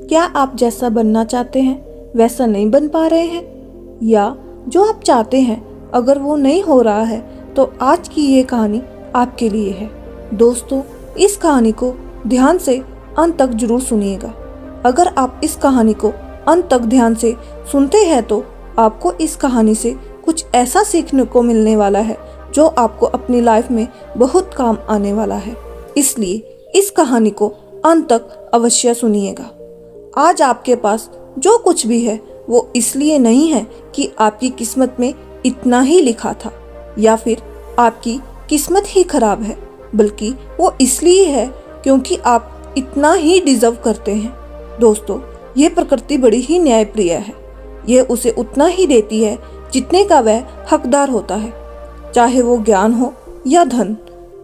क्या आप जैसा बनना चाहते हैं वैसा नहीं बन पा रहे हैं, या जो आप चाहते हैं अगर वो नहीं हो रहा है तो आज की ये कहानी आपके लिए है। दोस्तों, इस कहानी को ध्यान से अंत तक जरूर सुनिएगा। अगर आप इस कहानी को अंत तक ध्यान से सुनते हैं तो आपको इस कहानी से कुछ ऐसा सीखने को मिलने वाला है जो आपको अपनी लाइफ में बहुत काम आने वाला है। इसलिए इस कहानी को अंत तक अवश्य सुनिएगा। आज आपके पास जो कुछ भी है वो इसलिए नहीं है कि आपकी किस्मत में इतना ही लिखा था या फिर आपकी किस्मत ही खराब है, बल्कि वो इसलिए है क्योंकि आप इतना ही डिजर्व करते हैं। दोस्तों, ये प्रकृति बड़ी ही न्यायप्रिय है। ये उसे उतना ही देती है जितने का वह हकदार होता है, चाहे वो ज्ञान हो या धन।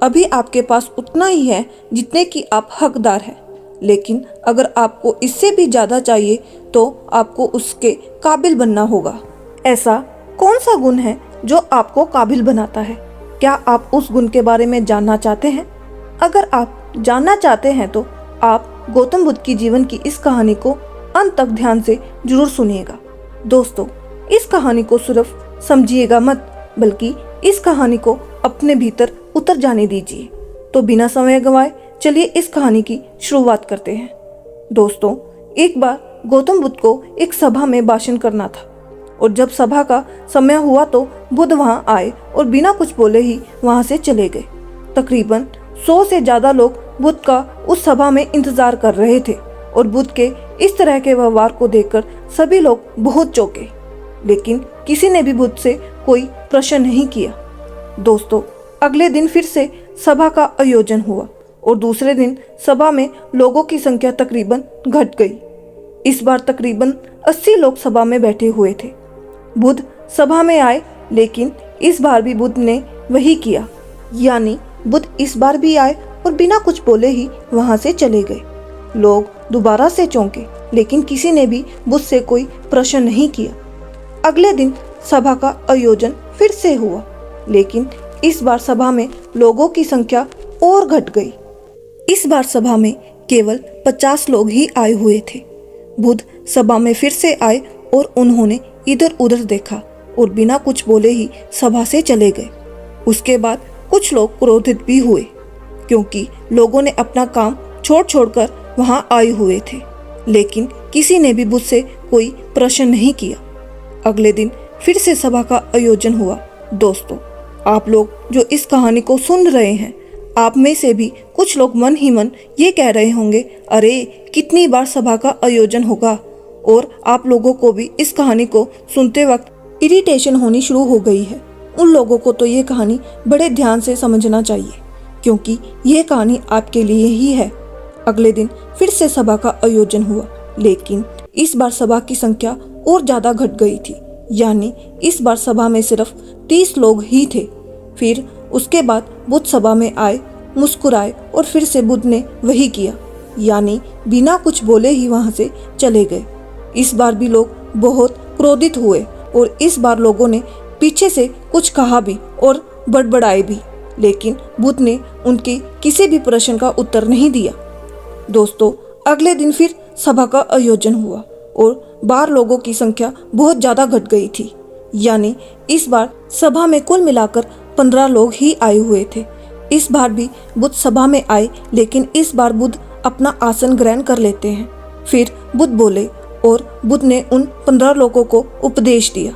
अभी आपके पास उतना ही है जितने की आप हकदार हैं, लेकिन अगर आपको इससे भी ज़्यादा चाहिए तो आपको उसके काबिल बनना होगा। ऐसा कौन सा गुण है जो आपको काबिल बनाता है? क्या आप उस गुण के बारे में जानना चाहते हैं? अगर आप जानना चाहते हैं तो आप गौतम बुद्ध की जीवन की इस कहानी को अंत तक ध्यान से जरूर सुनिएगा। दोस्तों, इस कहानी को सिर्फ समझिएगा मत, बल्कि इस कहानी को अपने भीतर उतर जाने दीजिए। तो बिना समय गंवाए चलिए इस कहानी की शुरुआत करते हैं। दोस्तों, एक बार गौतम बुद्ध को एक सभा में भाषण करना था और जब सभा का समय हुआ तो बुद्ध वहां आए और बिना कुछ बोले ही वहां से चले गए। तकरीबन 100 से ज्यादा लोग बुद्ध का उस सभा में इंतजार कर रहे थे और बुद्ध के इस तरह के व्यवहार को देखकर सभी लोग बहुत चौंके, लेकिन किसी ने भी बुद्ध से कोई प्रश्न नहीं किया। दोस्तों, अगले दिन फिर से सभा का आयोजन हुआ और दूसरे दिन सभा में लोगों की संख्या तकरीबन घट गई। इस बार तकरीबन 80 लोग सभा में बैठे हुए थे। बुद्ध सभा में आए, लेकिन इस बार भी बुद्ध ने वही किया, यानी बुद्ध इस बार भी आए और बिना कुछ बोले ही वहां से चले गए। लोग दोबारा से चौंके, लेकिन किसी ने भी बुद्ध से कोई प्रश्न नहीं किया। अगले दिन सभा का आयोजन फिर से हुआ, लेकिन इस बार सभा में लोगों की संख्या और घट गई। इस बार सभा में केवल 50 लोग ही आए हुए थे। बुद्ध सभा में फिर से आए और उन्होंने इधर उधर देखा और बिना कुछ बोले ही सभा से चले गए। उसके बाद कुछ लोग क्रोधित भी हुए, क्योंकि लोगों ने अपना काम छोड़कर वहां आए हुए थे, लेकिन किसी ने भी बुद्ध से कोई प्रश्न नहीं किया। अगले दिन फिर से सभा का आयोजन हुआ। दोस्तों, आप लोग जो इस कहानी को सुन रहे हैं, आप में से भी कुछ लोग मन ही मन ये कह रहे होंगे, अरे कितनी बार सभा का आयोजन होगा। और आप लोगों को भी इस कहानी को सुनते वक्त इरिटेशन होनी शुरू हो गई है। उन लोगों को तो ये कहानी बड़े ध्यान से समझना चाहिए, क्योंकि ये कहानी आपके लिए ही है। अगले दिन फिर से सभा का आयोजन हुआ, लेकिन इस बार सभा की संख्या और ज्यादा घट गई थी, यानी इस बार सभा में सिर्फ 30 लोग ही थे। फिर उसके बाद बुद्ध सभा में आए, मुस्कुराए और फिर से बुद्ध ने वही किया, यानी बिना कुछ बोले ही वहां से चले गए। इस बार भी लोग बहुत क्रोधित हुए और इस बार लोगों ने पीछे से कुछ कहा भी और बड़बड़ाए भी, लेकिन बुद्ध ने उनके किसी भी प्रश्न का उत्तर नहीं दिया। दोस्तों, अगले दिन फिर सभा का आयोजन हुआ और बाहर लोगों की संख्या बहुत ज्यादा घट गई थी, यानी इस बार सभा में कुल मिलाकर 15 लोग ही आए हुए थे। इस बार भी बुद्ध सभा में आए, लेकिन इस बार बुद्ध अपना आसन ग्रहण कर लेते हैं। फिर बुद्ध बोले और बुद्ध ने उन 15 लोगों को उपदेश दिया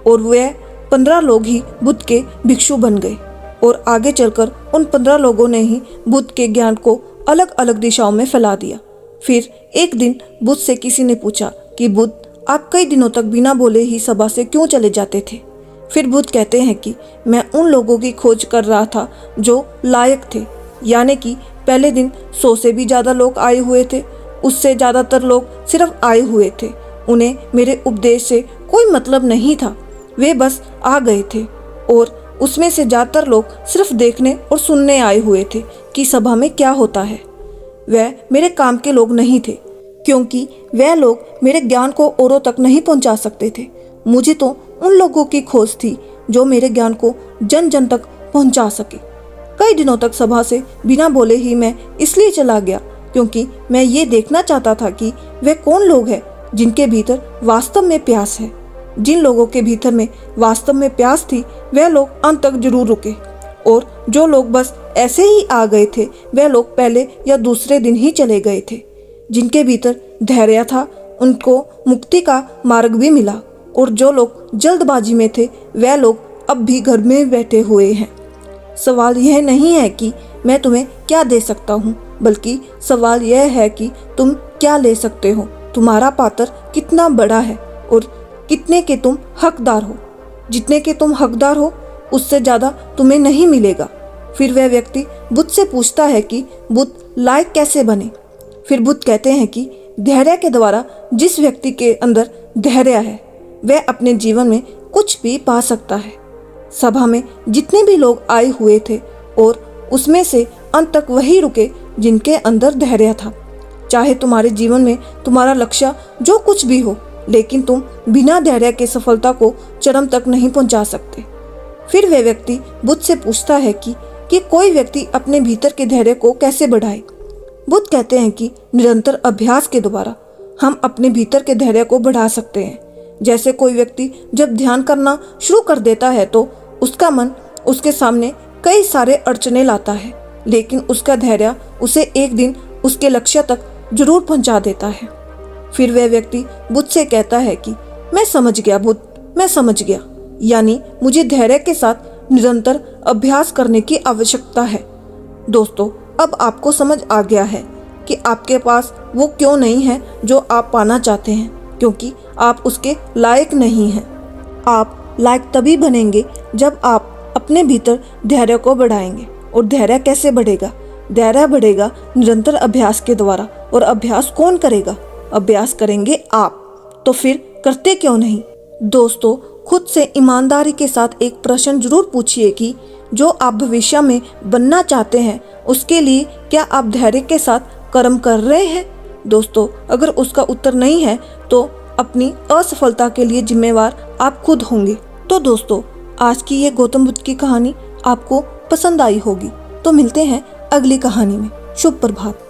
और वह 15 लोग ही बुद्ध के भिक्षु बन गए और आगे चलकर उन 15 लोगों ने ही बुद्ध के ज्ञान को अलग अलग दिशाओं में फैला दिया। फिर एक दिन बुद्ध से किसी ने पूछा कि बुद्ध, आप कई दिनों तक बिना बोले ही सभा से क्यों चले जाते थे? फिर बुद्ध कहते हैं कि मैं उन लोगों की खोज कर रहा था जो लायक थे, यानी कि पहले दिन 100 से भी ज्यादा लोग आए हुए थे, उससे ज्यादातर लोग सिर्फ आए हुए थे। उन्हें मेरे उपदेश से कोई मतलब नहीं था, वे बस आ गए थे। और उसमें से ज्यादातर लोग सिर्फ देखने और सुनने आए हुए थे कि सभा में क्या होता है। वह मेरे काम के लोग नहीं थे, क्योंकि वह लोग मेरे ज्ञान को औरों तक नहीं पहुंचा सकते थे। मुझे तो उन लोगों की खोज थी जो मेरे ज्ञान को जन जन तक पहुंचा सके। कई दिनों तक सभा से बिना बोले ही मैं इसलिए चला गया क्योंकि मैं ये देखना चाहता था कि वे कौन लोग हैं जिनके भीतर वास्तव में प्यास है। जिन लोगों के भीतर में वास्तव में प्यास थी वे लोग अंत तक जरूर रुके, और जो लोग बस ऐसे ही आ गए थे वे लोग पहले या दूसरे दिन ही चले गए थे। जिनके भीतर धैर्य था उनको मुक्ति का मार्ग भी मिला, और जो लोग जल्दबाजी में थे वे लोग अब भी घर में बैठे हुए हैं। सवाल यह नहीं है कि मैं तुम्हें क्या दे सकता हूँ, बल्कि सवाल यह है कि तुम क्या ले सकते हो। तुम्हारा पात्र कितना बड़ा है और कितने के तुम हकदार हो। जितने के तुम हकदार हो उससे ज़्यादा तुम्हें नहीं मिलेगा। फिर वह व्यक्ति बुद्ध से पूछता है कि बुद्ध लायक कैसे बने। फिर बुद्ध कहते हैं कि धैर्य के द्वारा जिस व्यक्ति के अंदर धैर्य है वह अपने जीवन में कुछ भी पा सकता है। सभा में जितने भी लोग आए हुए थे और उसमें से अंत तक वही रुके जिनके अंदर धैर्य था। चाहे तुम्हारे जीवन में तुम्हारा लक्ष्य जो कुछ भी हो, लेकिन तुम बिना धैर्य के सफलता को चरम तक नहीं पहुंचा सकते। फिर वह व्यक्ति बुद्ध से पूछता है कि कोई व्यक्ति अपने भीतर के धैर्य को कैसे बढ़ाए। बुद्ध कहते हैं कि निरंतर अभ्यास के द्वारा हम अपने भीतर के धैर्य को बढ़ा सकते हैं। जैसे कोई व्यक्ति जब ध्यान करना शुरू कर देता है तो उसका मन उसके सामने कई सारे अड़चने लाता है, लेकिन उसका धैर्य उसे एक दिन उसके लक्ष्य तक जरूर पहुंचा देता है। फिर वह व्यक्ति बुद्ध से कहता है कि मैं समझ गया बुद्ध, मैं समझ गया। यानी मुझे धैर्य के साथ निरंतर अभ्यास करने की आवश्यकता है। दोस्तों, अब आपको समझ आ गया है कि आपके पास वो क्यों नहीं है जो आप पाना चाहते हैं, क्योंकि आप उसके लायक नहीं हैं। आप लायक तभी बनेंगे जब आप अपने भीतर धैर्य को बढ़ाएंगे। और धैर्य कैसे बढ़ेगा? धैर्य बढ़ेगा निरंतर अभ्यास के द्वारा। और अभ्यास कौन करेगा? अभ्यास करेंगे आप। तो फिर करते क्यों नहीं? दोस्तों, खुद से ईमानदारी के साथ एक प्रश्न जरूर पूछिए कि जो आप भविष्य में बनना चाहते हैं उसके लिए क्या आप धैर्य के साथ कर्म कर रहे हैं? दोस्तों, अगर उसका उत्तर नहीं है तो अपनी असफलता के लिए जिम्मेवार आप खुद होंगे। तो दोस्तों, आज की ये गौतम बुद्ध की कहानी आपको पसंद आई होगी। तो मिलते हैं अगली कहानी में। शुभ प्रभात।